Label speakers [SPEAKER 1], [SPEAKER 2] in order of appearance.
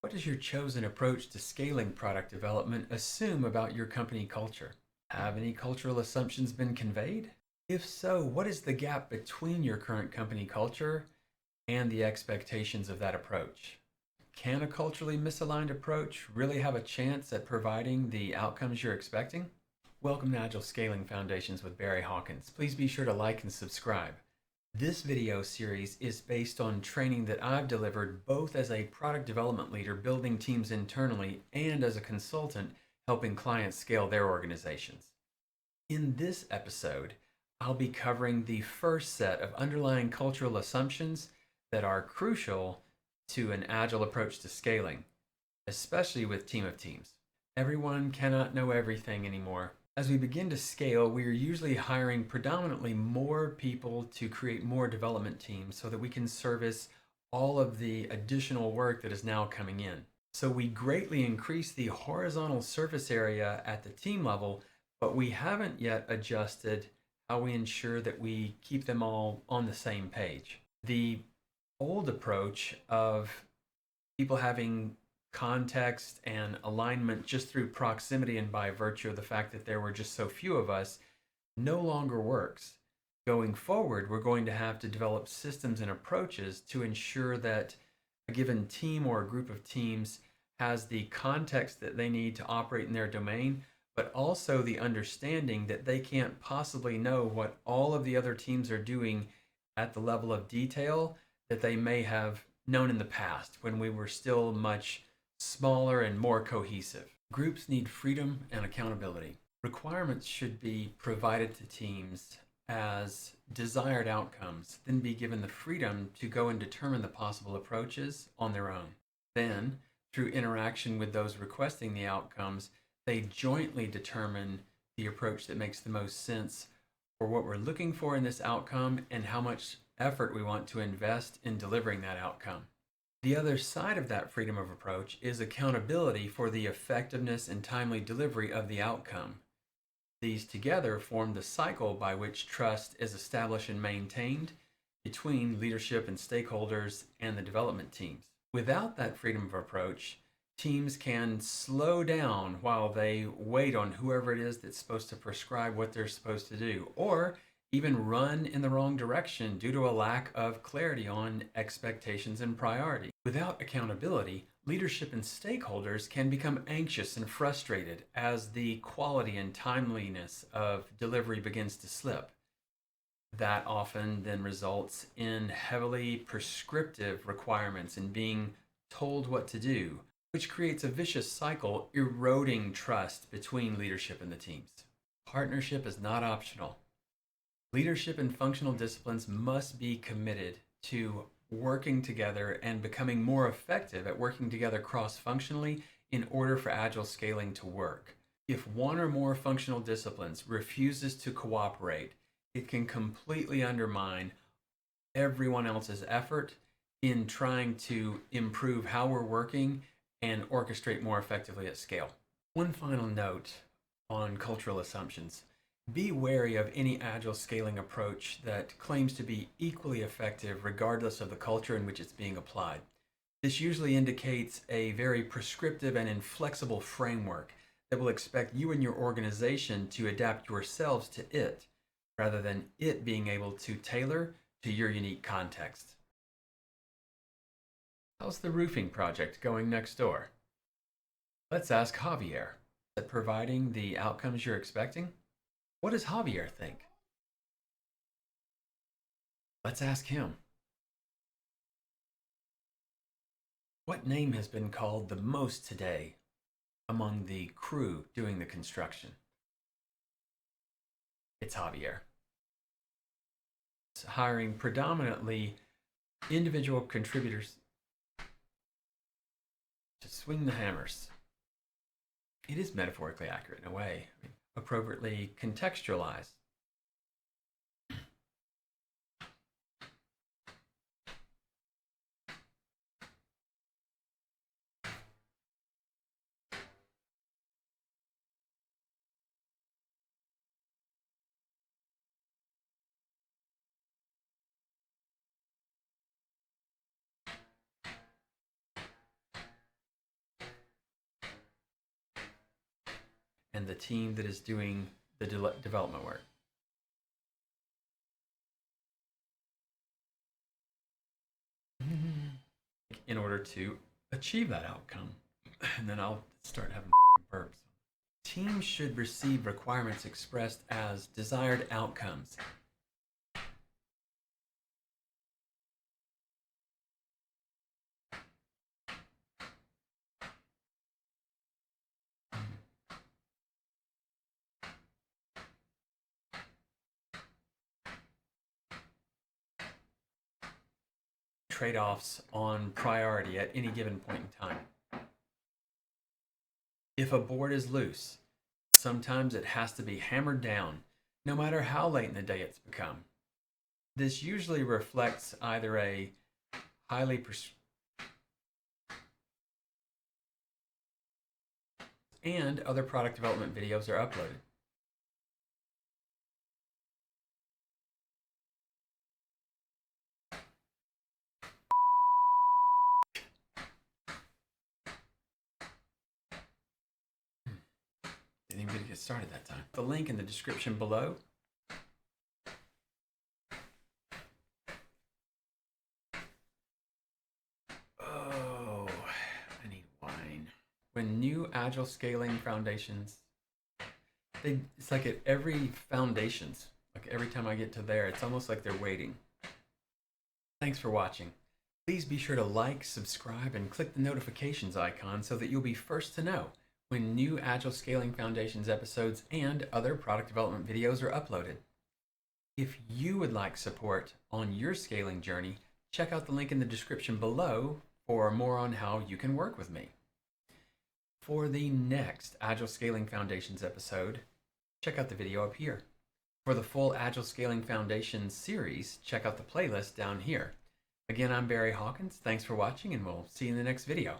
[SPEAKER 1] What does your chosen approach to scaling product development assume about your company culture? Have any cultural assumptions been conveyed? If so, what is the gap between your current company culture and the expectations of that approach? Can a culturally misaligned approach really have a chance at providing the outcomes you're expecting? Welcome to Agile Scaling Foundations with Barry Hawkins. Please be sure to like and subscribe. This video series is based on training that I've delivered both as a product development leader building teams internally and as a consultant helping clients scale their organizations. In this episode, I'll be covering the first set of underlying cultural assumptions that are crucial to an agile approach to scaling, especially with team of teams. Everyone cannot know everything anymore. As we begin to scale, we are usually hiring predominantly more people to create more development teams so that we can service all of the additional work that is now coming in. So we greatly increase the horizontal surface area at the team level, but we haven't yet adjusted how we ensure that we keep them all on the same page. The old approach of people having context and alignment just through proximity and by virtue of the fact that there were just so few of us no longer works. Going forward, we're going to have to develop systems and approaches to ensure that a given team or a group of teams has the context that they need to operate in their domain, but also the understanding that they can't possibly know what all of the other teams are doing at the level of detail that they may have known in the past when we were still much smaller and more cohesive. Groups need freedom and accountability. Requirements should be provided to teams as desired outcomes, then be given the freedom to go and determine the possible approaches on their own. Then, through interaction with those requesting the outcomes, they jointly determine the approach that makes the most sense for what we're looking for in this outcome and how much effort we want to invest in delivering that outcome. The other side of that freedom of approach is accountability for the effectiveness and timely delivery of the outcome. These together form the cycle by which trust is established and maintained between leadership and stakeholders and the development teams. Without that freedom of approach, teams can slow down while they wait on whoever it is that's supposed to prescribe what they're supposed to do, or even run in the wrong direction due to a lack of clarity on expectations and priority. Without accountability, leadership and stakeholders can become anxious and frustrated as the quality and timeliness of delivery begins to slip. That often then results in heavily prescriptive requirements and being told what to do, which creates a vicious cycle eroding trust between leadership and the teams. Partnership is not optional. Leadership and functional disciplines must be committed to working together and becoming more effective at working together cross-functionally in order for agile scaling to work. If one or more functional disciplines refuses to cooperate, it can completely undermine everyone else's effort in trying to improve how we're working and orchestrate more effectively at scale. One final note on cultural assumptions. Be wary of any agile scaling approach that claims to be equally effective regardless of the culture in which it's being applied. This usually indicates a very prescriptive and inflexible framework that will expect you and your organization to adapt yourselves to it, rather than it being able to tailor to your unique context. How's the roofing project going next door? Let's ask Javier. Is it providing the outcomes you're expecting? What does Javier think? Let's ask him. What name has been called the most today among the crew doing the construction? It's Javier. It's hiring predominantly individual contributors to swing the hammers. It is metaphorically accurate in a way. Appropriately contextualized. and the team that is doing the development work. In order to achieve that outcome. And then I'll start having burps. Teams should receive requirements expressed as desired outcomes. Trade-offs on priority at any given point in time. If a board is loose, sometimes it has to be hammered down, no matter how late in the day it's become. This usually reflects either a highly and other product development videos are uploaded. Didn't even get started that time. The link in the description below. Oh, I need wine. When new Agile scaling foundations, it's like at every foundations, like every time I get to there, it's almost like they're waiting. Thanks for watching. Please be sure to like, subscribe, and click the notifications icon so that you'll be first to know when new Agile Scaling Foundations episodes and other product development videos are uploaded. If you would like support on your scaling journey, check out the link in the description below for more on how you can work with me. For the next Agile Scaling Foundations episode, check out the video up here. For the full Agile Scaling Foundations series, check out the playlist down here. Again, I'm Hawkins. Thanks for watching, and we'll see you in the next video.